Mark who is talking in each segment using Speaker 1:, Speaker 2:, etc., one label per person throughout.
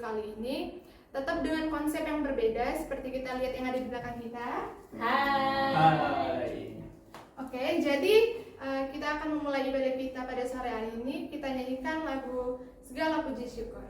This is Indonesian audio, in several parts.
Speaker 1: kali ini tetap dengan konsep yang berbeda seperti kita lihat yang ada di belakang kita.
Speaker 2: Hai.
Speaker 1: Oke, jadi kita akan memulai ibadah kita pada sore hari ini. Kita nyanyikan lagu Segala Puji Syukur.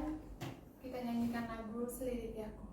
Speaker 1: sekalian, kita nyanyikan lagu Selidiki Aku.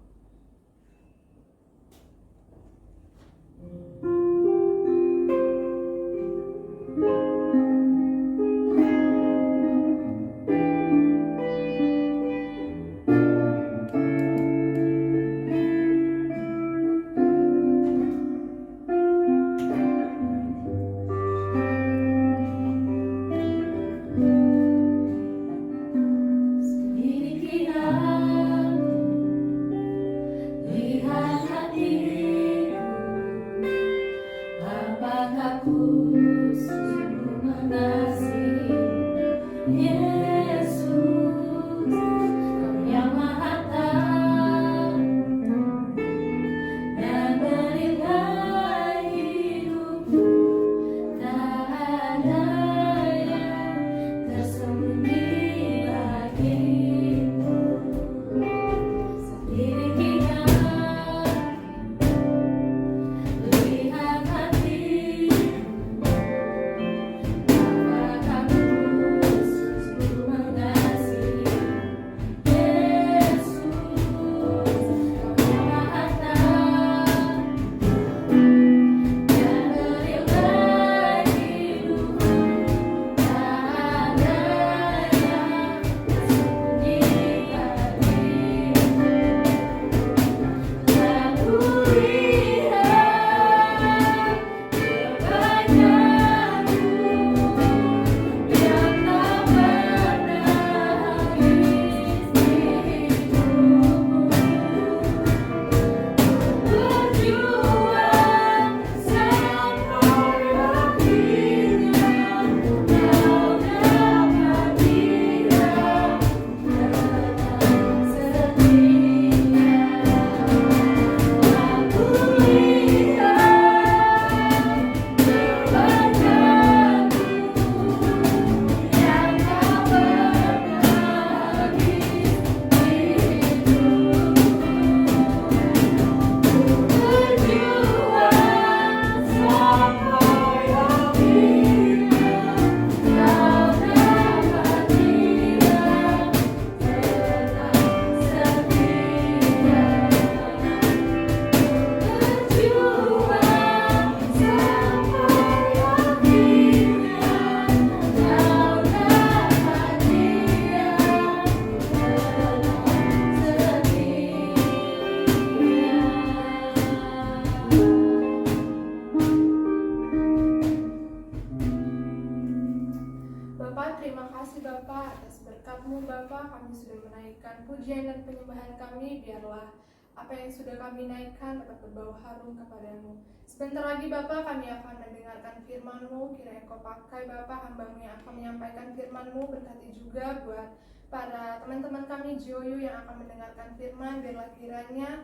Speaker 1: Terima kasih Bapak atas berkat-Mu Bapak, kami sudah menaikkan pujian dan penyembahan kami, biarlah apa yang sudah kami naikkan dapat berbau harum kepada-Mu. Sebentar lagi Bapak kami akan mendengarkan firman-Mu, kiranya Kau pakai Bapak hamba-Mu yang akan menyampaikan firman-Mu, berkati juga buat para teman-teman kami JOYU yang akan mendengarkan firman, biarlah kiranya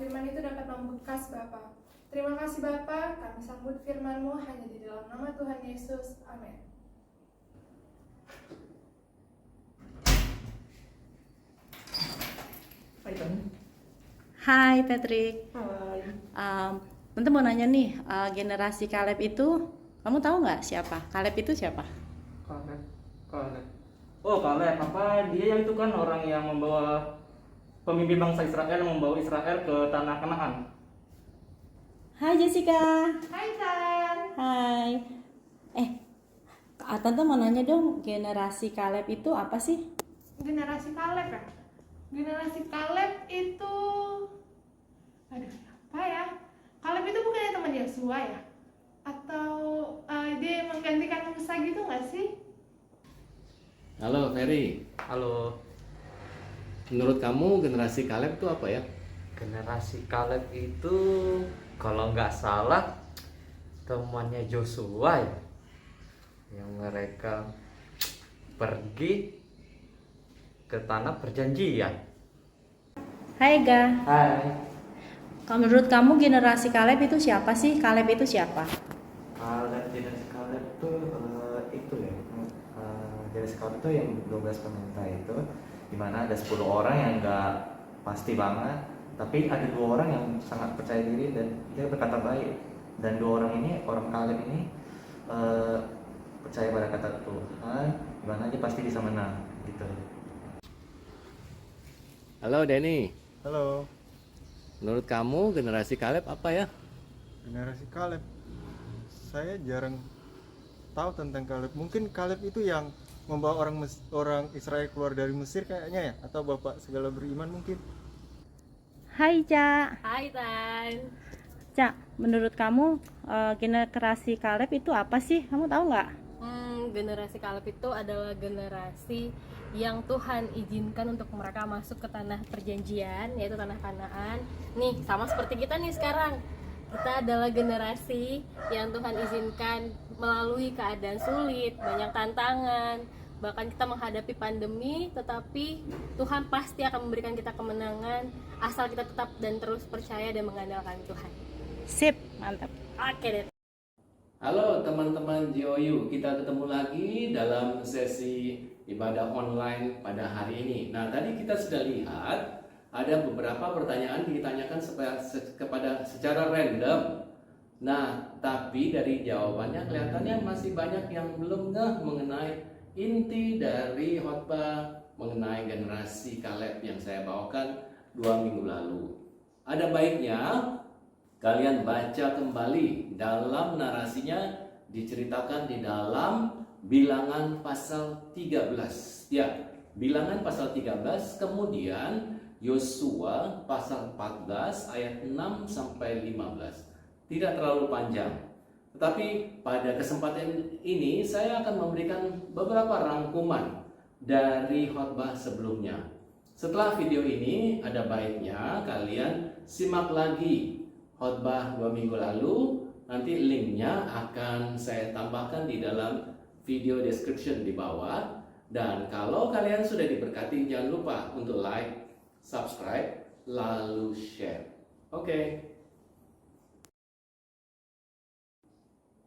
Speaker 1: firman itu dapat membekas Bapak. Terima kasih Bapak, kami sambut firman-Mu hanya di dalam nama Tuhan Yesus, amin.
Speaker 2: Hai Patrick.
Speaker 3: Hai.
Speaker 2: Tante mau nanya nih, generasi Kaleb itu, kamu tahu nggak siapa? Kaleb itu siapa?
Speaker 3: Kaleb. Oh, Kaleb. Apa dia yang itu kan orang yang membawa pemimpin bangsa Israel, membawa Israel ke tanah Kanaan.
Speaker 2: Hai Jessica.
Speaker 1: Hai Tan.
Speaker 2: Hai. Tante mau nanya dong, generasi Kaleb itu apa sih?
Speaker 1: Generasi Kaleb ya? Generasi Kaleb itu, aduh apa ya? Kaleb itu bukannya teman Yosua ya? Atau dia menggantikan Musa gitu nggak sih?
Speaker 4: Halo Ferry,
Speaker 3: Halo.
Speaker 4: menurut kamu generasi Kaleb itu apa ya?
Speaker 5: Generasi Kaleb itu kalau nggak salah temannya Joshua ya, yang mereka pergi ke tanah perjanjian.
Speaker 2: Hai Ga.
Speaker 3: Hai.
Speaker 2: Menurut kamu generasi Kaleb itu siapa sih? Kaleb itu siapa?
Speaker 6: Generasi Kaleb itu ya, generasi Kaleb itu yang 12 pemerintah itu, dimana ada 10 orang yang nggak pasti banget, tapi ada 2 orang yang sangat percaya diri dan dia berkata baik, dan 2 orang ini, orang Kaleb ini percaya pada kata Tuhan, dimana dia pasti bisa menang gitu.
Speaker 4: Halo Denny,
Speaker 7: Halo,
Speaker 4: menurut kamu generasi Kaleb apa ya?
Speaker 7: generasi Kaleb. Saya jarang tahu tentang Kaleb. Mungkin Kaleb itu yang membawa orang Israel keluar dari Mesir kayaknya ya, atau bapak segala beriman mungkin.
Speaker 2: Hai Ca.
Speaker 8: Hai Tan.
Speaker 2: Ca, menurut kamu generasi Kaleb itu apa sih? Kamu tahu nggak?
Speaker 8: Generasi Kaleb itu adalah generasi yang Tuhan izinkan untuk mereka masuk ke tanah perjanjian, yaitu tanah Kanaan. Nih, sama seperti kita nih sekarang. Kita adalah generasi yang Tuhan izinkan melalui keadaan sulit, banyak tantangan, bahkan kita menghadapi pandemi, tetapi Tuhan pasti akan memberikan kita kemenangan asal kita tetap dan terus percaya dan mengandalkan Tuhan.
Speaker 2: Sip, mantap.
Speaker 8: Oke deh.
Speaker 4: Halo teman-teman GOU, kita ketemu lagi dalam sesi ibadah online pada hari ini. Nah, tadi kita sudah lihat ada beberapa pertanyaan ditanyakan kepada secara random. Nah, tapi dari jawabannya kelihatannya masih banyak yang belum ngeh mengenai inti dari khotbah mengenai generasi Kaleb yang saya bawakan 2 minggu lalu. Ada baiknya kalian baca kembali dalam narasinya, diceritakan di dalam Bilangan pasal 13. Ya, Bilangan pasal 13, kemudian Yosua pasal 14 ayat 6 sampai 15. Tidak terlalu panjang. Tetapi pada kesempatan ini saya akan memberikan beberapa rangkuman dari khotbah sebelumnya. Setelah video ini, ada baiknya kalian simak lagi khotbah 2 minggu lalu. Nanti linknya akan saya tambahkan di dalam video description di bawah. Dan kalau kalian sudah diberkati, jangan lupa untuk like, subscribe, lalu share. Oke.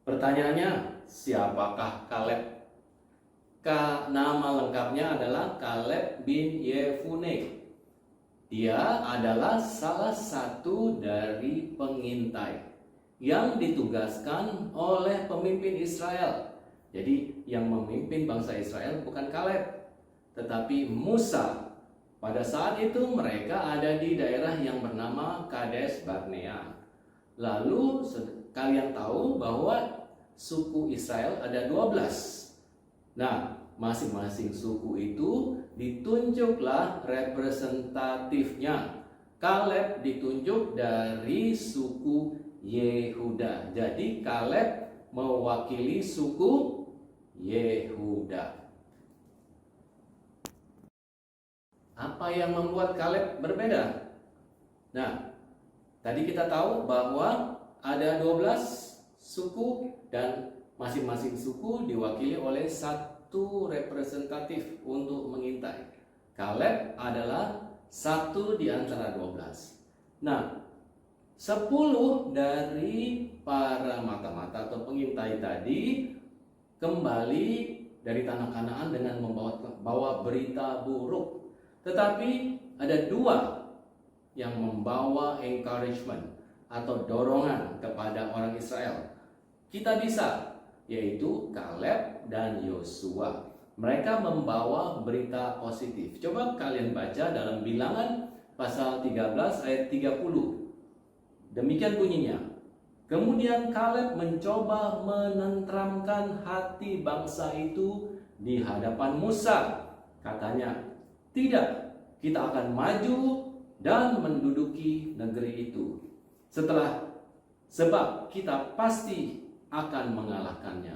Speaker 4: Pertanyaannya, siapakah Kaleb? Nama lengkapnya adalah Kaleb bin Yefune. Dia adalah salah satu dari pengintai yang ditugaskan oleh pemimpin Israel. Jadi yang memimpin bangsa Israel bukan Kaleb, tetapi Musa. Pada saat itu mereka ada di daerah yang bernama Kades Barnea. Lalu kalian tahu bahwa suku Israel ada 12. Nah, masing-masing suku itu ditunjuklah representatifnya. Kaleb ditunjuk dari suku Yehuda. Jadi Kaleb mewakili suku Yehuda. Apa yang membuat Kaleb berbeda? Nah, tadi kita tahu bahwa ada 12 suku dan masing-masing suku diwakili oleh satu representatif untuk mengintai. Kaleb adalah satu di antara 12. Nah, 10 dari para mata-mata atau pengintai tadi kembali dari tanah Kanaan dengan membawa berita buruk. Tetapi ada 2 yang membawa encouragement atau dorongan kepada orang Israel. Kita bisa, yaitu Kaleb dan Yosua. Mereka membawa berita positif. Coba kalian baca dalam Bilangan pasal 13 ayat 30. Demikian bunyinya. Kemudian Kaleb mencoba menenteramkan hati bangsa itu di hadapan Musa. Katanya, tidak, kita akan maju dan menduduki negeri itu. Sebab kita pasti akan mengalahkannya.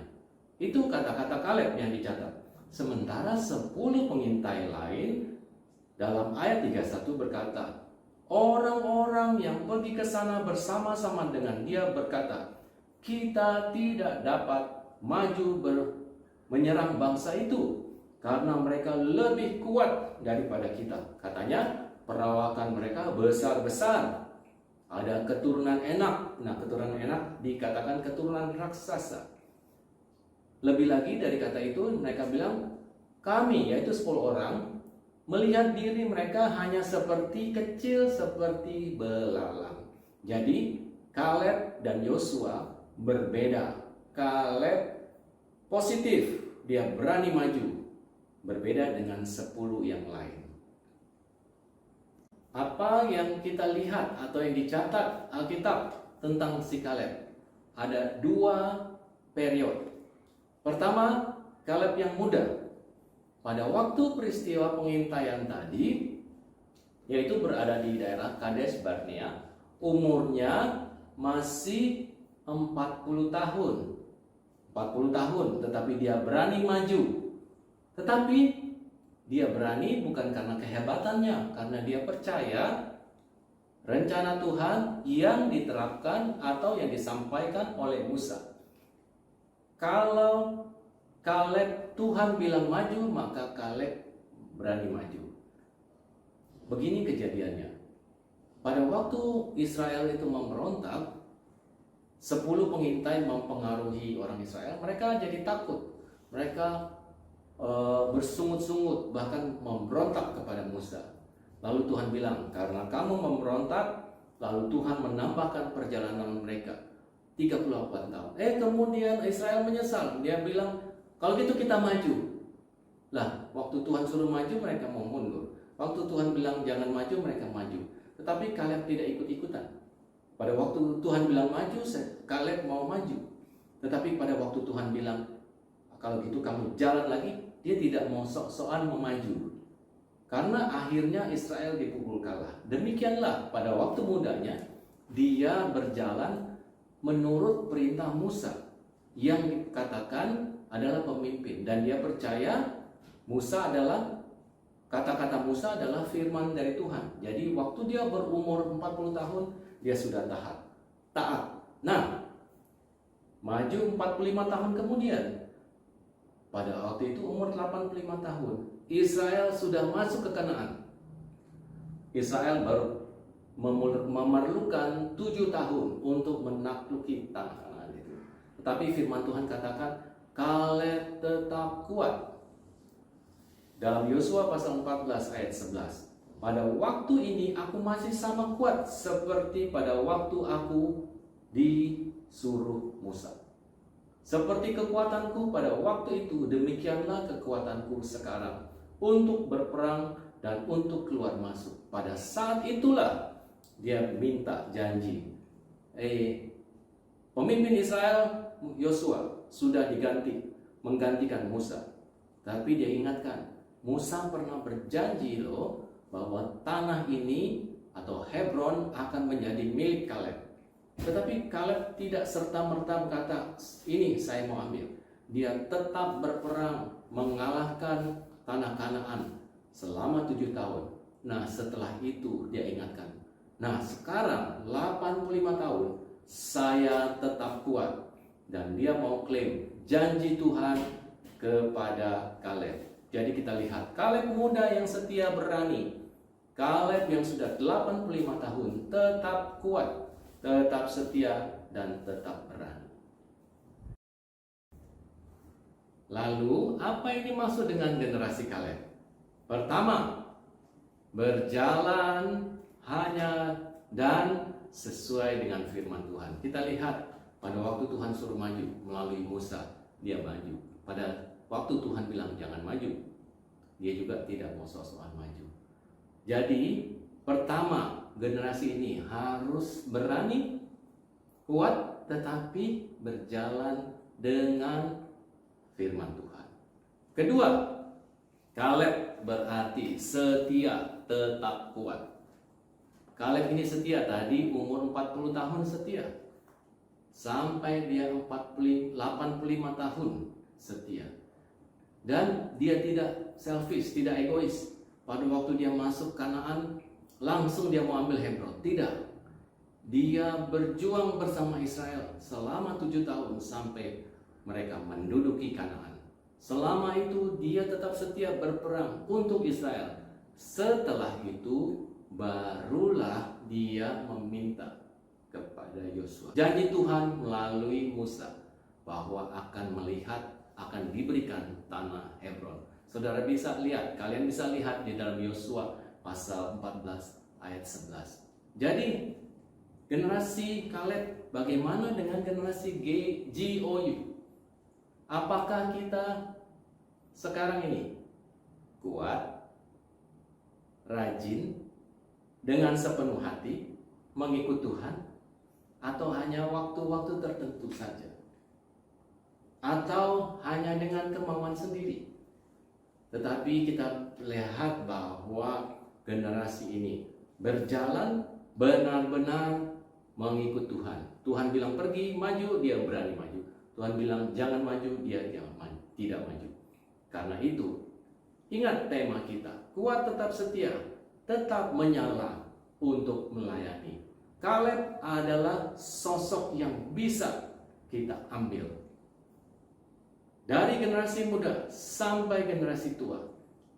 Speaker 4: Itu kata-kata Kaleb yang dicatat. Sementara 10 pengintai lain dalam ayat 31 berkata, orang-orang yang pergi ke sana bersama-sama dengan dia berkata, kita tidak dapat maju menyerang bangsa itu karena mereka lebih kuat daripada kita. Katanya perawakan mereka besar-besar. Ada keturunan Enak. Nah, keturunan Enak dikatakan keturunan raksasa. Lebih lagi dari kata itu, mereka bilang, kami, yaitu 10 orang, melihat diri mereka hanya seperti kecil, seperti belalang. Jadi, Kaleb dan Yosua berbeda. Kaleb positif, dia berani maju. Berbeda dengan 10 yang lain. Apa yang kita lihat atau yang dicatat Alkitab tentang si Kaleb? Ada 2 periode. Pertama, Kaleb yang muda. Pada waktu peristiwa pengintaian tadi, yaitu berada di daerah Kades Barnea, umurnya masih 40 tahun. 40 tahun, tetapi dia berani maju. Tetapi dia berani bukan karena kehebatannya, karena dia percaya rencana Tuhan yang diterapkan atau yang disampaikan oleh Musa. Kalau Kaleb Tuhan bilang maju, maka Kaleb berani maju. Begini kejadiannya. Pada waktu Israel itu memberontak, 10 pengintai mempengaruhi orang Israel. Mereka jadi takut. Mereka bersungut-sungut, bahkan memberontak kepada Musa. Lalu Tuhan bilang, karena kamu memberontak, lalu Tuhan menambahkan perjalanan mereka 38 tahun. Kemudian Israel menyesal. Dia bilang, kalau gitu kita maju. Lah, waktu Tuhan suruh maju, mereka mau mundur. Waktu Tuhan bilang jangan maju, mereka maju. Tetapi Kaleb tidak ikut-ikutan. Pada waktu Tuhan bilang maju, Kaleb mau maju. Tetapi pada waktu Tuhan bilang, kalau gitu kamu jalan lagi, dia tidak mau sok-sokan memaju. Karena akhirnya Israel dipukul kalah. Demikianlah pada waktu mudanya, dia berjalan menurut perintah Musa yang dikatakan adalah pemimpin. Dan dia percaya Musa adalah, kata-kata Musa adalah firman dari Tuhan. Jadi waktu dia berumur 40 tahun, dia sudah taat. Nah, maju 45 tahun kemudian, pada waktu itu umur 85 tahun, Israel sudah masuk ke Kanaan. Israel baru memerlukan 7 tahun untuk menakluki tanah Kanaan itu. Tetapi firman Tuhan katakan, Kaleb tetap kuat. Dalam Yosua pasal 14 ayat 11, pada waktu ini aku masih sama kuat seperti pada waktu aku disuruh Musa. Seperti kekuatanku pada waktu itu, demikianlah kekuatanku sekarang untuk berperang dan untuk keluar masuk. Pada saat itulah dia minta janji. Pemimpin Israel Yosua sudah menggantikan Musa. Tapi dia ingatkan, Musa pernah berjanji loh bahwa tanah ini atau Hebron akan menjadi milik Kaleb. Tetapi Kaleb tidak serta-merta berkata, ini saya mau ambil. Dia tetap berperang mengalahkan tanah Kanaan selama 7 tahun. Nah, setelah itu dia ingatkan, nah sekarang 85 tahun saya tetap kuat. Dan dia mau klaim janji Tuhan kepada Kaleb. Jadi kita lihat Kaleb muda yang setia berani, Kaleb yang sudah 85 tahun tetap kuat, tetap setia, dan tetap berani. Lalu apa ini maksud dengan generasi Kaleb? Pertama, berjalan hanya dan sesuai dengan firman Tuhan. Kita lihat pada waktu Tuhan suruh maju melalui Musa, dia maju. Pada waktu Tuhan bilang jangan maju, dia juga tidak mau sok-sokan maju. Jadi pertama, generasi ini harus berani, kuat, tetapi berjalan dengan firman Tuhan. Kedua, Kaleb berarti setia, tetap kuat. Kaleb ini setia, tadi umur 40 tahun setia. Sampai dia 85 tahun setia. Dan dia tidak selfish, tidak egois. Pada waktu dia masuk Kanaan, langsung dia mau ambil Hebron. Tidak. Dia berjuang bersama Israel selama 7 tahun sampai mereka menduduki Kanaan. Selama itu dia tetap setia berperang untuk Israel. Setelah itu barulah dia meminta kepada Yosua janji Tuhan melalui Musa bahwa akan diberikan tanah Hebron. Saudara bisa lihat, kalian bisa lihat di dalam Yosua pasal 14 ayat 11. Jadi generasi Kaleb bagaimana dengan generasi GOU? Apakah kita sekarang ini kuat, rajin, dengan sepenuh hati mengikut Tuhan, atau hanya waktu-waktu tertentu saja, atau hanya dengan kemauan sendiri? Tetapi kita lihat bahwa generasi ini berjalan benar-benar mengikut Tuhan. Tuhan bilang pergi, maju, dia berani maju. Tuhan bilang jangan maju, dia tidak maju. Karena itu, ingat tema kita, kuat tetap setia, tetap menyala untuk melayani. Kaleb adalah sosok yang bisa kita ambil. Dari generasi muda sampai generasi tua,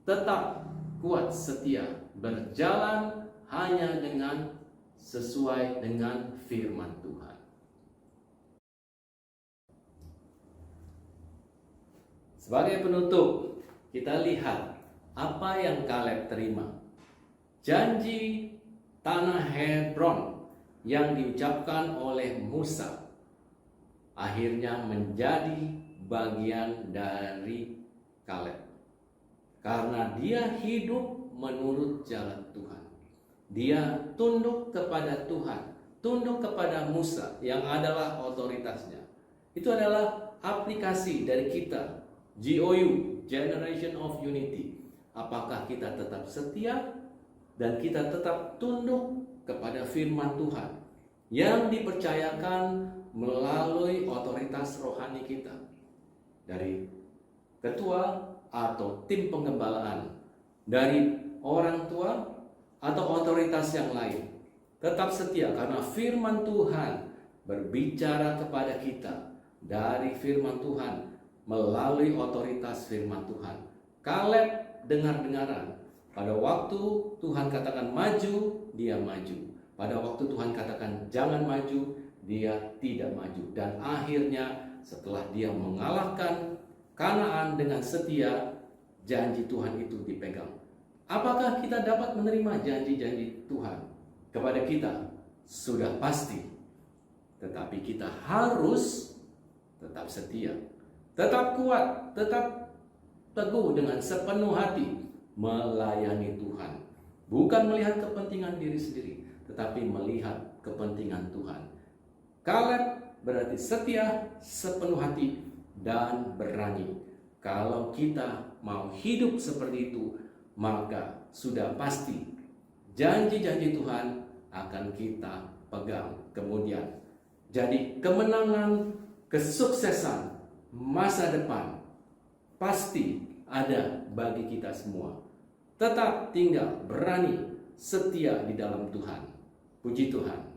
Speaker 4: tetap kuat setia, berjalan hanya dengan sesuai dengan firman Tuhan. Sebagai penutup, kita lihat apa yang Kaleb terima. Janji tanah Hebron yang diucapkan oleh Musa akhirnya menjadi bagian dari Kaleb. Karena dia hidup menurut jalan Tuhan. Dia tunduk kepada Tuhan, tunduk kepada Musa yang adalah otoritasnya. Itu adalah aplikasi dari kita, GOU, Generation of Unity. Apakah kita tetap setia dan kita tetap tunduk kepada firman Tuhan yang dipercayakan melalui otoritas rohani kita, dari ketua atau tim pengembalaan, dari orang tua atau otoritas yang lain. Tetap setia karena firman Tuhan berbicara kepada kita dari firman Tuhan melalui otoritas firman Tuhan. Kaleb dengar-dengaran. Pada waktu Tuhan katakan maju, dia maju. Pada waktu Tuhan katakan jangan maju, dia tidak maju. Dan akhirnya setelah dia mengalahkan Kanaan dengan setia, janji Tuhan itu dipegang. Apakah kita dapat menerima janji-janji Tuhan kepada kita? Sudah pasti. Tetapi kita harus tetap setia, tetap kuat, tetap teguh dengan sepenuh hati melayani Tuhan. Bukan melihat kepentingan diri sendiri, tetapi melihat kepentingan Tuhan. Kaleb berarti setia, sepenuh hati, dan berani. Kalau kita mau hidup seperti itu, maka sudah pasti janji-janji Tuhan akan kita pegang kemudian. Jadi kemenangan, kesuksesan, masa depan pasti ada bagi kita semua. Tetap tinggal berani, setia di dalam Tuhan. Puji Tuhan.